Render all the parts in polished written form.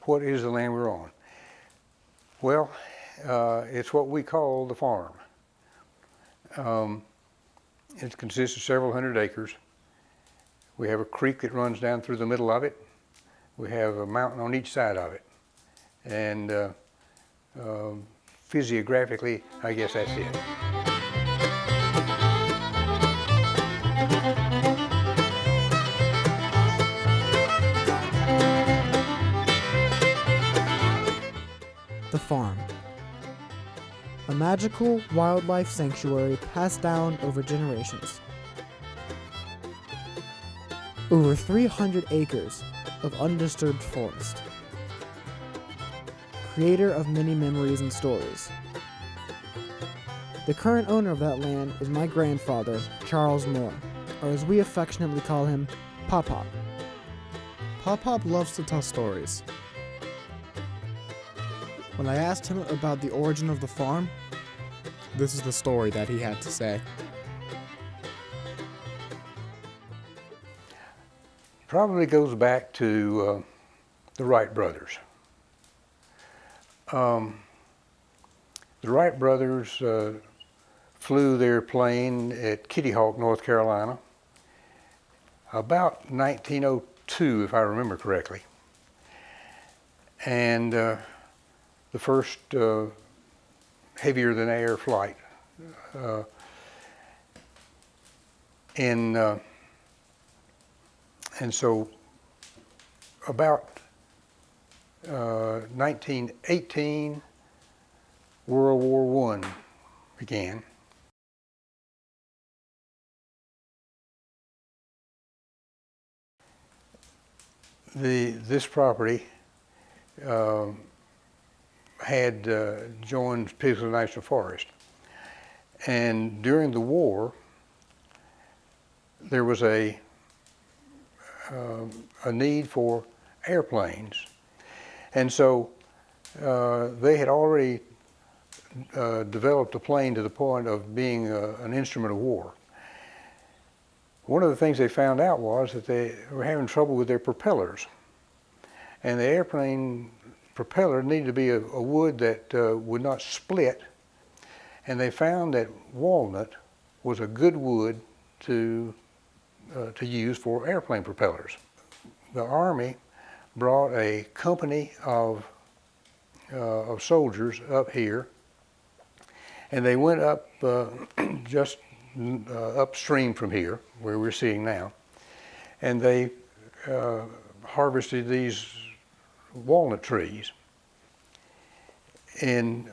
what is the land we're on? Well, it's what we call the farm. It consists of several hundred acres. We have a creek that runs down through the middle of it. We have a mountain on each side of it. And physiographically, I guess that's it. The farm. A magical wildlife sanctuary passed down over generations. Over 300 acres of undisturbed forest. Creator of many memories and stories. The current owner of that land is my grandfather, Charles Moore, or as we affectionately call him, Pop-Pop. Pop-Pop loves to tell stories. When I asked him about the origin of the farm, this is the story that he had to say. Probably goes back to the Wright brothers. The Wright brothers flew their plane at Kitty Hawk, North Carolina, about 1902, if I remember correctly. And the first heavier than air flight. And so about 1918, World War I began. This property had joined Paisley National Forest. And during the war, there was a need for airplanes. And so they had already developed a plane to the point of being an instrument of war. One of the things they found out was that they were having trouble with their propellers. And the airplane propeller needed to be a wood that would not split, and they found that walnut was a good wood to use for airplane propellers. The Army brought a company of soldiers up here, and they went up just upstream from here, where we're seeing now, and they harvested these walnut trees. And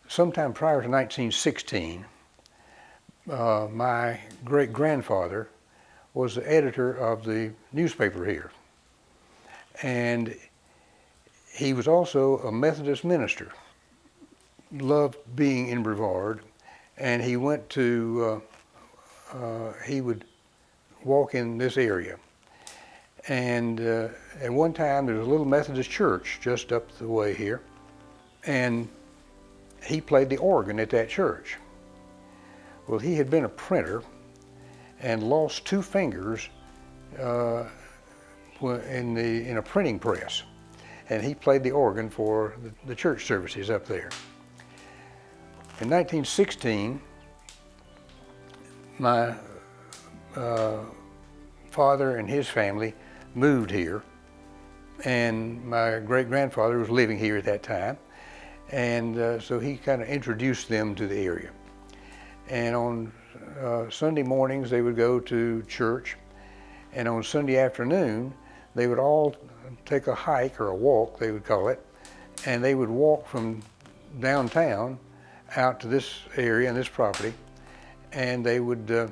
sometime prior to 1916, my great-grandfather was the editor of the newspaper here. And he was also a Methodist minister, loved being in Brevard, and he went to, he would walk in this area. And at one time, there was a little Methodist church just up the way here, and he played the organ at that church. Well, he had been a printer and lost 2 fingers in a printing press, and he played the organ for the church services up there. In 1916, my father and his family moved here, and my great-grandfather was living here at that time, and so he kind of introduced them to the area. And on Sunday mornings they would go to church, and on Sunday afternoon they would all take a hike, or a walk they would call it, and they would walk from downtown out to this area and this property, and they would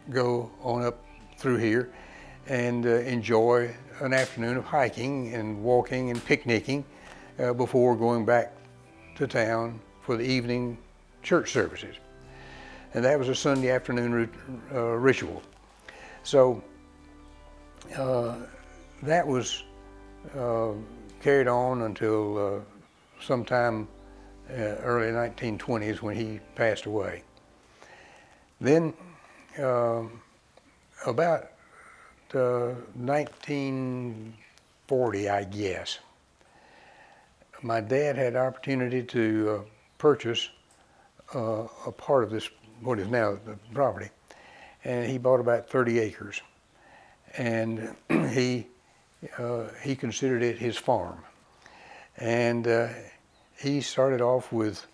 go on up through here and enjoy an afternoon of hiking and walking and picnicking before going back to town for the evening church services. And that was a Sunday afternoon ritual. So that was carried on until sometime early 1920s when he passed away. Then about 1930 40, I guess. My dad had the opportunity to purchase a part of this, what is now the property, and he bought about 30 acres. And he considered it his farm. And he started off with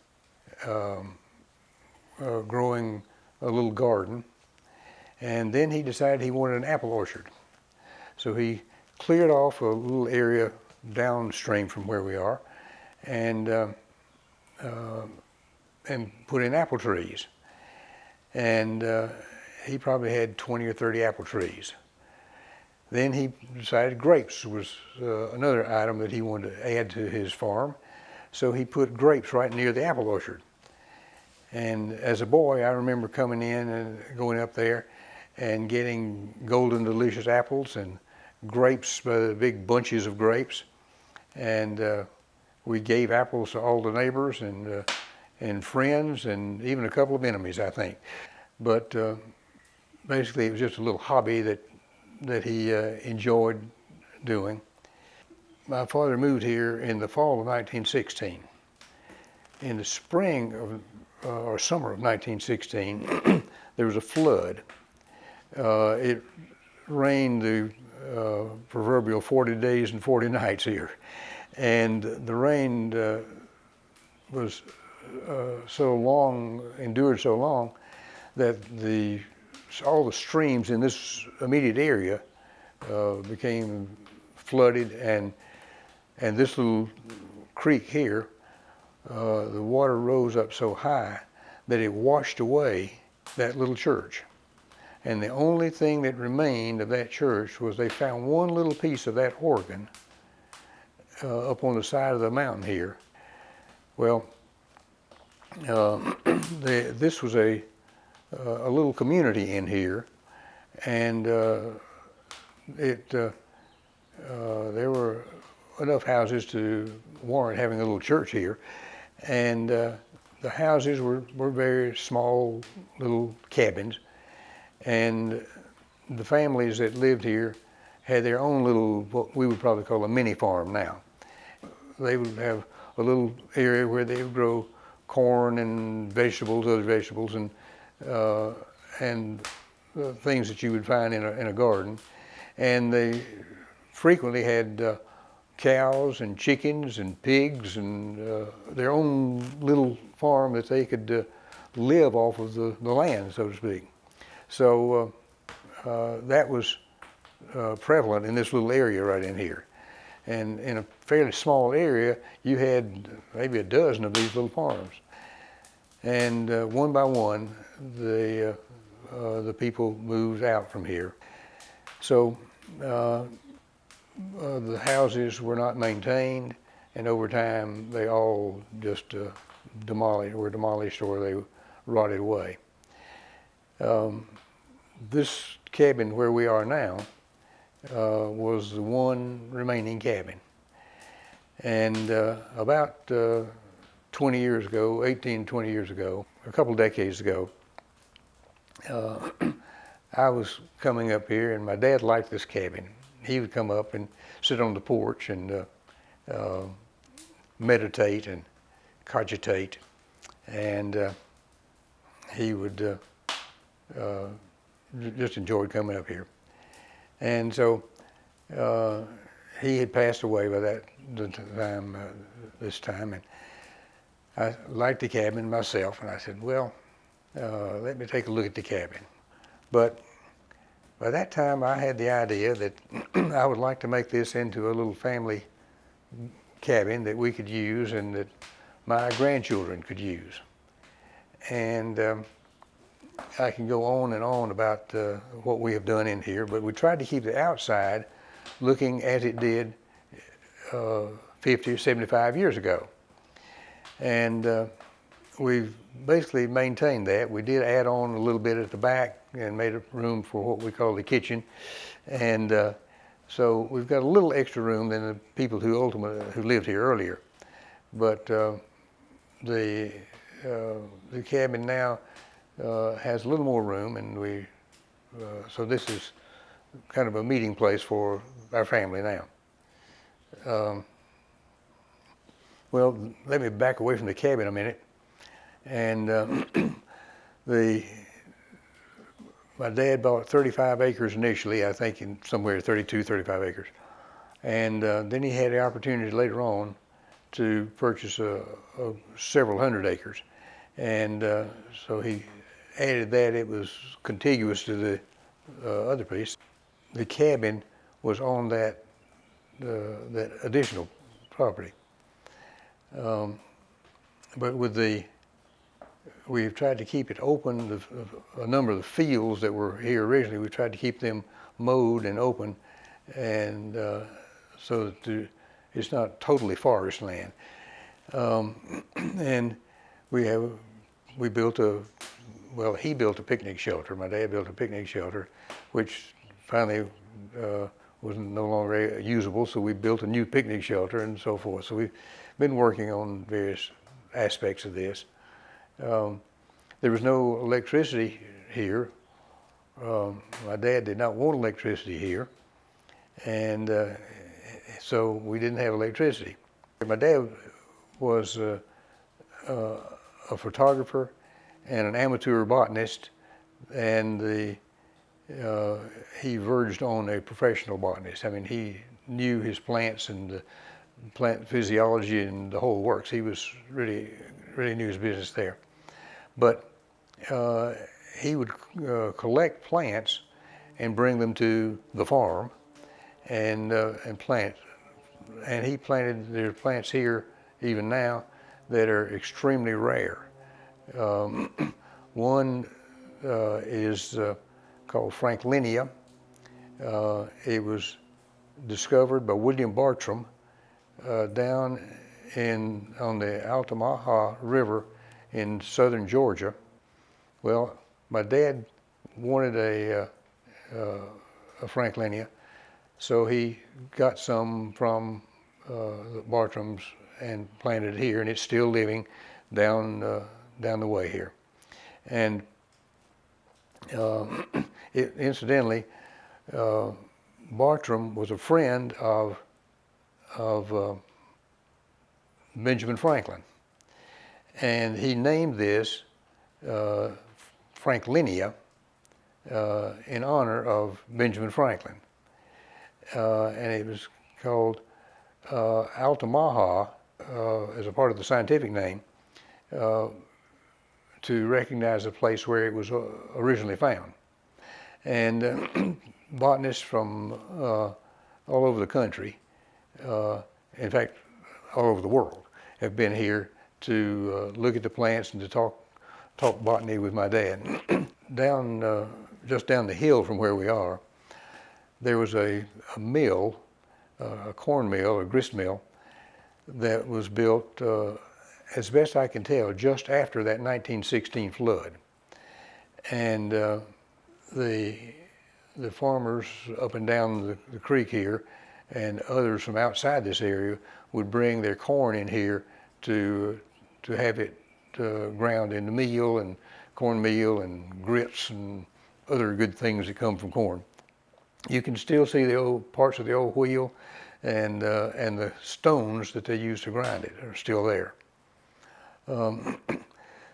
growing a little garden, and then he decided he wanted an apple orchard. So he cleared off a little area downstream from where we are, and put in apple trees. And he probably had 20 or 30 apple trees. Then he decided grapes was another item that he wanted to add to his farm. So he put grapes right near the apple orchard. And as a boy, I remember coming in and going up there and getting golden delicious apples and grapes, big bunches of grapes. And we gave apples to all the neighbors and friends and even a couple of enemies, I think. But basically it was just a little hobby that he enjoyed doing. My father moved here in the fall of 1916. In the spring of, or summer of 1916, there was a flood. It rained the proverbial 40 days and 40 nights here. And the rain was so long, endured so long, that all the streams in this immediate area became flooded, and this little creek here, the water rose up so high that it washed away that little church. And the only thing that remained of that church was they found one little piece of that organ up on the side of the mountain here. Well, this was a little community in here, and there were enough houses to warrant having a little church here, and the houses were very small little cabins, and the families that lived here had their own little, what we would probably call a mini farm now. They would have a little area where they would grow corn and vegetables, other vegetables, and things that you would find in a garden. And they frequently had cows and chickens and pigs and their own little farm that they could live off of the land, so to speak. So that was prevalent in this little area right in here. And in a fairly small area, you had maybe a dozen of these little farms. And one by one, the people moved out from here. So the houses were not maintained, and over time they all just were demolished or they rotted away. This cabin where we are now was the one remaining cabin. And about 20 years ago, 18, 20 years ago, a couple decades ago, I was coming up here, and my dad liked this cabin. He would come up and sit on the porch and meditate and cogitate, and he would just enjoyed coming up here. And so he had passed away by this time, and I liked the cabin myself, and I said, well, let me take a look at the cabin. But by that time, I had the idea that I would like to make this into a little family cabin that we could use and that my grandchildren could use. And I can go on and on about what we have done in here, but we tried to keep the outside looking as it did 50 or 75 years ago. And we've basically maintained that. We did add on a little bit at the back and made a room for what we call the kitchen. And so we've got a little extra room than the people who lived here earlier. But the cabin now has a little more room, and so this is kind of a meeting place for our family now. well, let me back away from the cabin a minute. And my dad bought 35 acres initially, I think in somewhere 32, 35 acres. And then he had the opportunity later on to purchase several hundred acres. And so he added that. It was contiguous to the other piece. The cabin was on that additional property. But we've tried to keep it open. A number of the fields that were here originally, we tried to keep them mowed and open, and so that it's not totally forest land. And he built a picnic shelter. My dad built a picnic shelter, which finally was no longer usable, so we built a new picnic shelter and so forth. So we've been working on various aspects of this. There was no electricity here. My dad did not want electricity here, and so we didn't have electricity. My dad was a photographer and an amateur botanist, and he verged on a professional botanist. I mean, he knew his plants and the plant physiology and the whole works. He was really knew his business there. But he would collect plants and bring them to the farm and plant. And he planted, there are plants here even now that are extremely rare. One is called Franklinia. It was discovered by William Bartram down on the Altamaha River in southern Georgia. Well, my dad wanted a Franklinia, so he got some from the Bartrams and planted it here, and it's still living down the way here. And incidentally, Bartram was a friend of Benjamin Franklin, and he named this Franklinia in honor of Benjamin Franklin, and it was called Altamaha as a part of the scientific name to recognize the place where it was originally found. And botanists from all over the country, in fact, all over the world, have been here to look at the plants and to talk botany with my dad. Just down the hill from where we are, there was a mill, a corn mill, a grist mill, that was built, as best I can tell, just after that 1916 flood. And the farmers up and down the creek here and others from outside this area would bring their corn in here to have it ground into meal and cornmeal and grits and other good things that come from corn. You can still see the old parts of the old wheel, and the stones that they used to grind it are still there.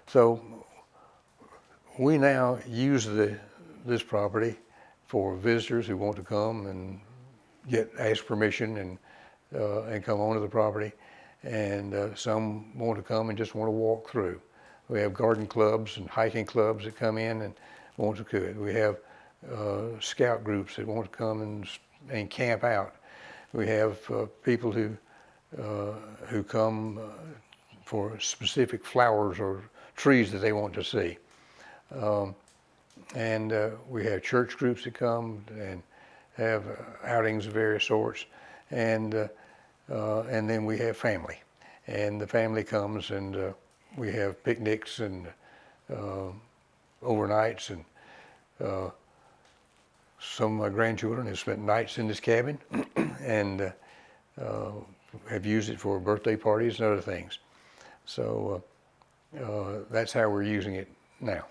So we now use this property for visitors who want to come and ask permission and come onto the property, and some want to come and just want to walk through. We have garden clubs and hiking clubs that come in and want to do it. We have scout groups that want to come and camp out. We have people who come for specific flowers or trees that they want to see. And we have church groups that come and have outings of various sorts. And then we have family. And the family comes, and we have picnics and overnights, and some of my grandchildren have spent nights in this cabin and have used it for birthday parties and other things. So that's how we're using it now.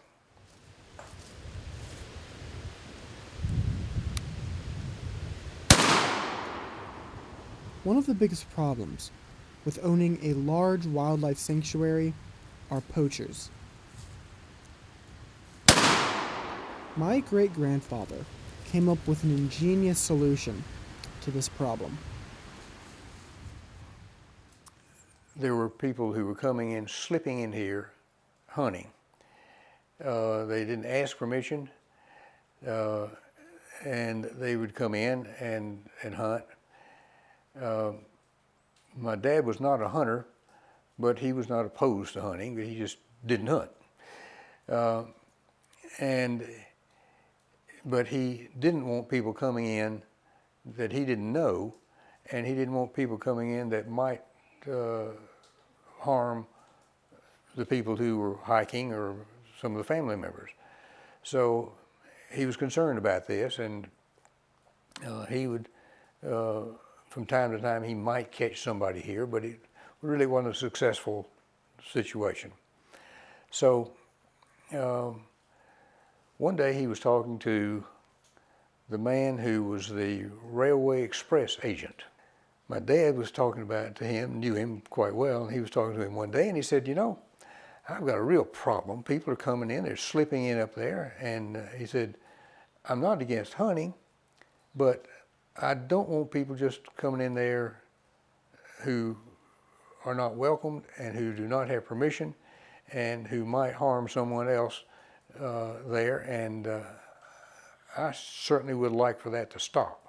One of the biggest problems with owning a large wildlife sanctuary are poachers. My great-grandfather came up with an ingenious solution to this problem. There were people who were coming in, slipping in here, hunting. They didn't ask permission, and they would come in and hunt. My dad was not a hunter, but he was not opposed to hunting, but he just didn't hunt. But he didn't want people coming in that he didn't know, and he didn't want people coming in that might harm the people who were hiking or some of the family members. So he was concerned about this, and he would, from time to time, he might catch somebody here, but it really wasn't a successful situation. So one day he was talking to the man who was the Railway Express agent. My dad was talking about it to him, knew him quite well, and he was talking to him one day, and he said, you know, I've got a real problem. People are coming in, they're slipping in up there, and he said, I'm not against hunting, but I don't want people just coming in there who are not welcomed and who do not have permission and who might harm someone else there, and I certainly would like for that to stop.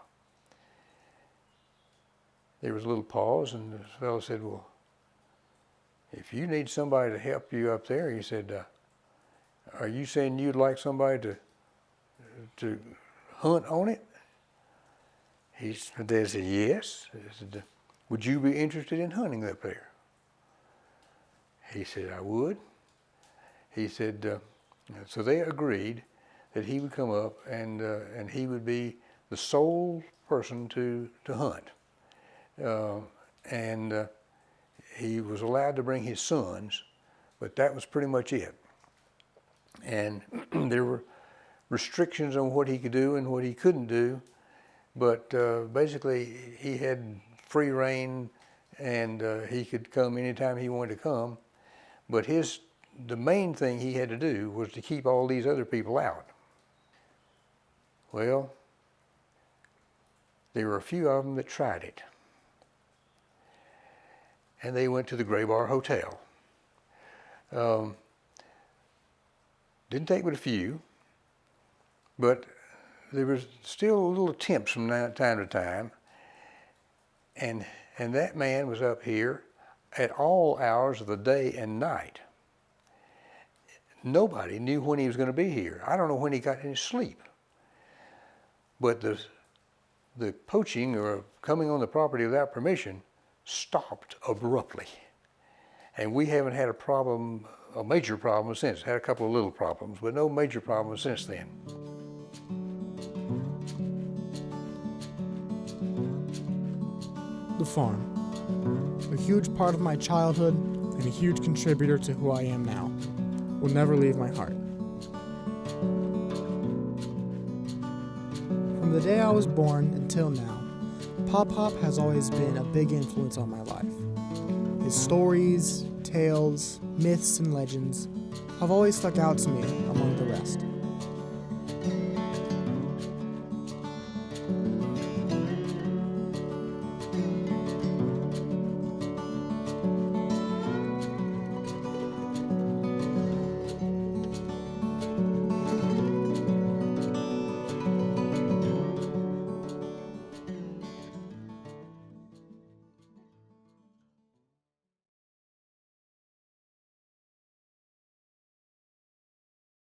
There was a little pause, and the fellow said, well, if you need somebody to help you up there, he said, are you saying you'd like somebody to hunt on it? My dad said, yes. He said, would you be interested in hunting up there? He said, I would. He said, so they agreed that he would come up and he would be the sole person to hunt. He was allowed to bring his sons, but that was pretty much it. And there were restrictions on what he could do and what he couldn't do, but basically he had free reign, and he could come anytime he wanted to come. But the main thing he had to do was to keep all these other people out. Well, there were a few of them that tried it. And they went to the Gray Bar Hotel. Didn't take but a few, but there was still little attempts from time to time. And that man was up here at all hours of the day and night. Nobody knew when he was going to be here. I don't know when he got any sleep. But the poaching or coming on the property without permission stopped abruptly. And we haven't had a major problem since. Had a couple of little problems, but no major problems since then. The farm. A huge part of my childhood and a huge contributor to who I am now. Will never leave my heart. From the day I was born until now, Pop has always been a big influence on my life. His stories, tales, myths, and legends have always stuck out to me among